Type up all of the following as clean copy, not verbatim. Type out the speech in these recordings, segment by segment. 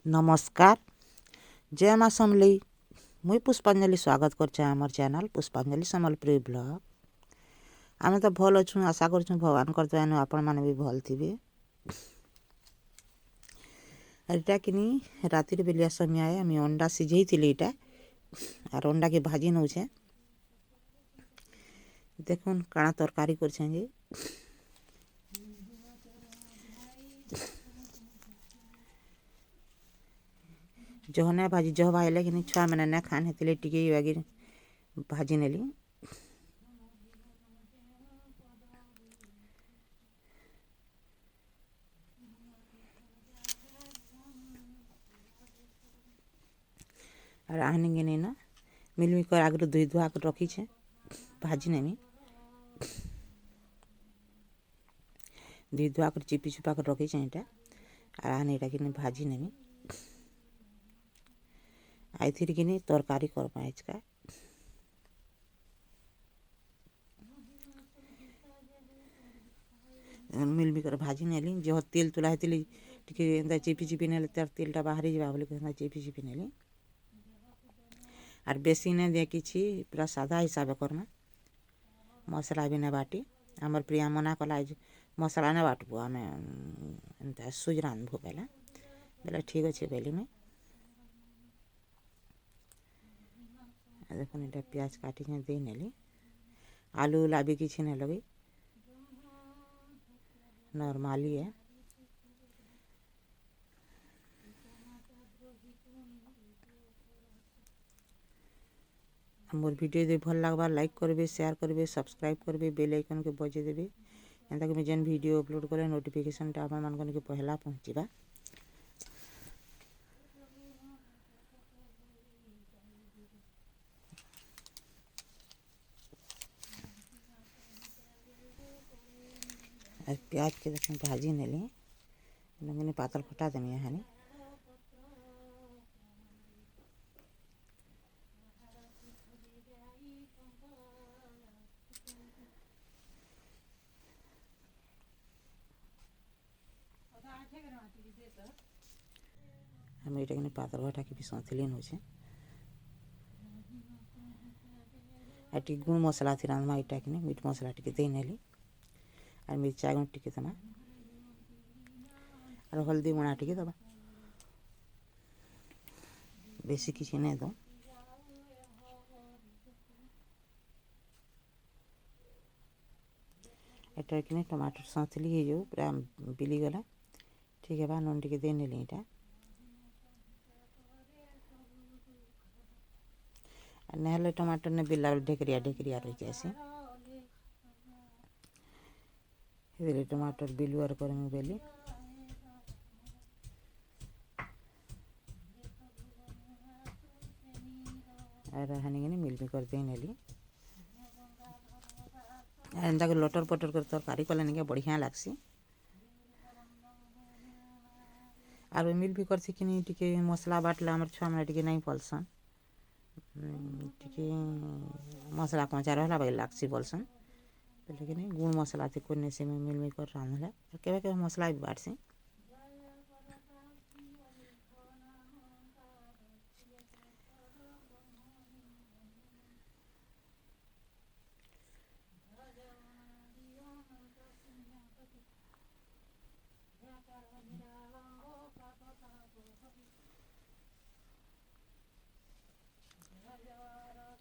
नमस्कार जय माँ समलेई मुई पुष्पांजलि स्वागत करछे आमर चैनल पुष्पांजलि सम्बलपुरी ब्लॉग। आमे तो भल अच्छु आशा करछुँ भगवान करतु आपण माने भी भल थिबे। एटा किनी रातिर बेलिया समय आए आम अंडा सिझे थिली इटा और अंडा के भाजी नौछे। देखुन काଣା तरकारी करछे जे जह ना भाजी जह भाईले कि छुआ मैंने ना खान हेतिले टिके बागी भाजी नेली। और आहनी गिनी ना मिलमिकर आगरू धुई धुआ कर रखी छे भाजी नेमी धुई धुआ कर चिपी चुपा कर रखी छे इटा और आहनी इटा कि भाजी नेमी आई थी कि तरकारी करमा इसका मिलमिकर भाजी नेली जो तेल तुला हेतिली टिके चिपी चिपी नेले तार तेलटा बाहरी जावा बोली चिपी चिपी नेली और बेसी ने दे किछि पूरा सादा हिसाब करमा मसला भी ने बाटी आमर प्रिया मना कला मसला ने बाटबू आम एंता सुज रांधबू बेला बेला ठीक अच्छे बेली में देखो ये प्याज काटी दे नेली आलू उला भी किसी ने लगे नॉर्मली है। मोर वीडियो दे भल लगवा लाइक करबे शेयर करबे सब्सक्राइब करबे बेल आइकन के बजे देबे एंता कि जेन वीडियो अपलोड करे नोटिफिकेशन टा आपन मन के पहला पहुंचीबा। प्याज के देखें भाजी नेली मैंने पातल फटा देनी है हानि हम ये पातल भटा के भी सौंथली नौछे आटी गुण मसला थी रांधमा इटा कि मीट मसला टी दे नेली और मिर्चा गुण टी दमा और हल्दी गुणा टी दबा बेसी किसी नहीं दो एटा कि टमाटर सौंथली है जो पूरा बिली गला ठीक है बा नून टी दे नेली इटा नहले टमाटर ने बिला ढेकरिया ढेकरिया रही जैसे इधर टमाटर बिलुआर कर में बेली और हनी गनी मिल भी कर दे नेली एंता के लटर पटर कर तरकारी कले नहीं बढ़िया लागसी और मिल भी करसी कि टिके मसला बाटला हमर छुआ मैंने टिके नहीं पलसन टिके मसला कचा रहा भाई लागसी बोलसन लेकिन गुण मसला थी कोने से मिल में कर रांधले केवे केवे मसला भी बाटसी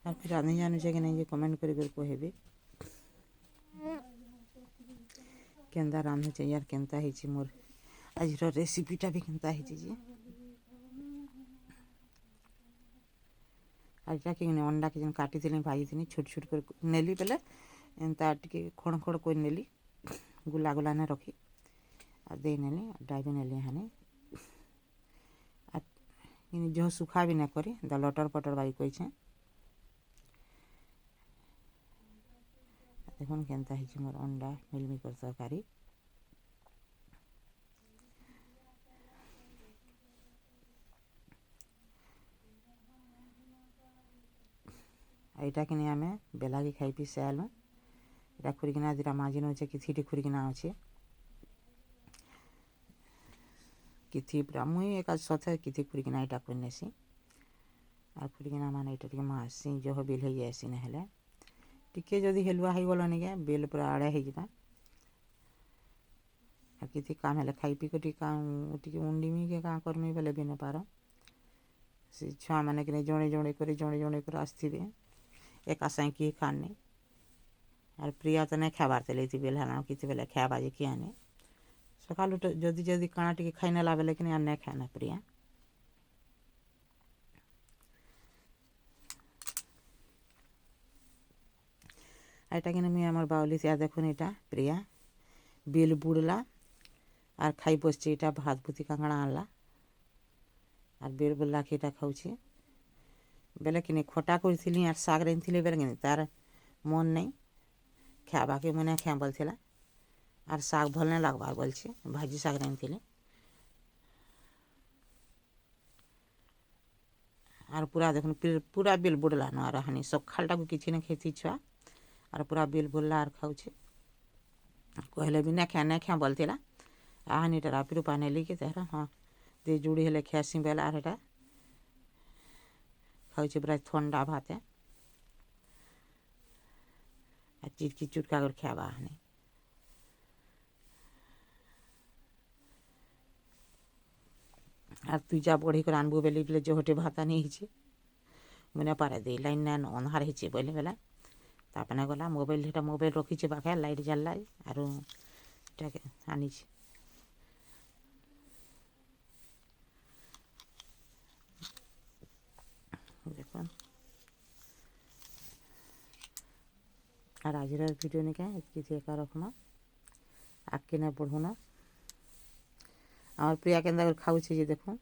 और फिर रांधे जाने चाहिए नहीं कमेंट कर कहबे केंदा रांधे चाहिए यार केंता ही मोर आज रेसिपीटा भी केंता ही जे आज कि अंडा के जन काटी थी भाजी थी छोट छोट कर नेली पहले एंता टिके खड़ खड़ कोई नेली गुला गुला ने रखी और दे नेली डाइबे नेली हाने जो सुखा भी ना करी द लटर पटर बाई कोई देखुन केंता ही मोर अंडा मिलमिकर तरकारी यहाँ कि आम बेलागी खाई पी से आलु यहाँ खुरिकिना दिटा माजी नौचे कि खुरिकिना अच्छे किथि पूरा मुई एका सथे किथि खुरिकिना इटा करनेसी आर खुरिकिना माने इटा टिके मासी जह बिल हो जाएसी ना हेले टिके जदि हेलुआ हो गलनि के बिल पूरा आड़े हो जिबा आ किथि काम हेले खाई पी के टिके उंडीमी के का करमी बेले भी न पार से छुआ माने कि जणे जणे कर आसथिबे एका साई किए खाने आर प्रिया तो नहीं खाबार तेले बेल हेला किथि बेले खाबा जे किया ने सकालु जदि जदि काना टिके खाई नेला बेले कि नहीं खाना प्रिया एटा कि मुई आमर बाउली से देखुन इटा प्रिया बिल बुड़ला आर खाई बसছে এটা ভাত ভুতি কাঁকড়া আনলা আর বেল বললা কি এটা খাউছি বেলে কিনে খটা করেছিলি আর শাক রাঁধছিলি বেলে কিনে তার মন নেই খাবাকে মনে খেয়া বলছিল আর শাক ভাল না লাগবার বলছে ভাজি শাক রাঁধছিলি আর পুরা দেখুন পুরা বিল বুড়লা ন আর হানি সকালটাকে কিছু না খেয়েছি ছুয়া আর পুরা বিল বুড়লা আর খাউছে कहले भी ना क्या बोलथिला आहान इटा रापिरु पाने लिखे तार हाँ दे जुड़ी हेले खेसी बेला आर एटा खाऊचे पूरा ठंडा भात है आ चिटकी चुटका कर खाबा हाने আর তুই যা বড়ি করে আনবো বেলি বলে যে হোটে ভাতা নিয়েছি মনে পারে দে লাইন না অন্ধার হয়েছে বলে বেলা তারপরে গলা মোবাইল এটা মোবাইল রখিছে পাখে লাইট জ্বালাই আর এটাকে আনিছি দেখুন আর আজের ভিডিও নিকে কিছু একা রকম আগে না পড়বো না আমার প্রিয়া কেন্দা করে খাওয়াছে যে দেখুন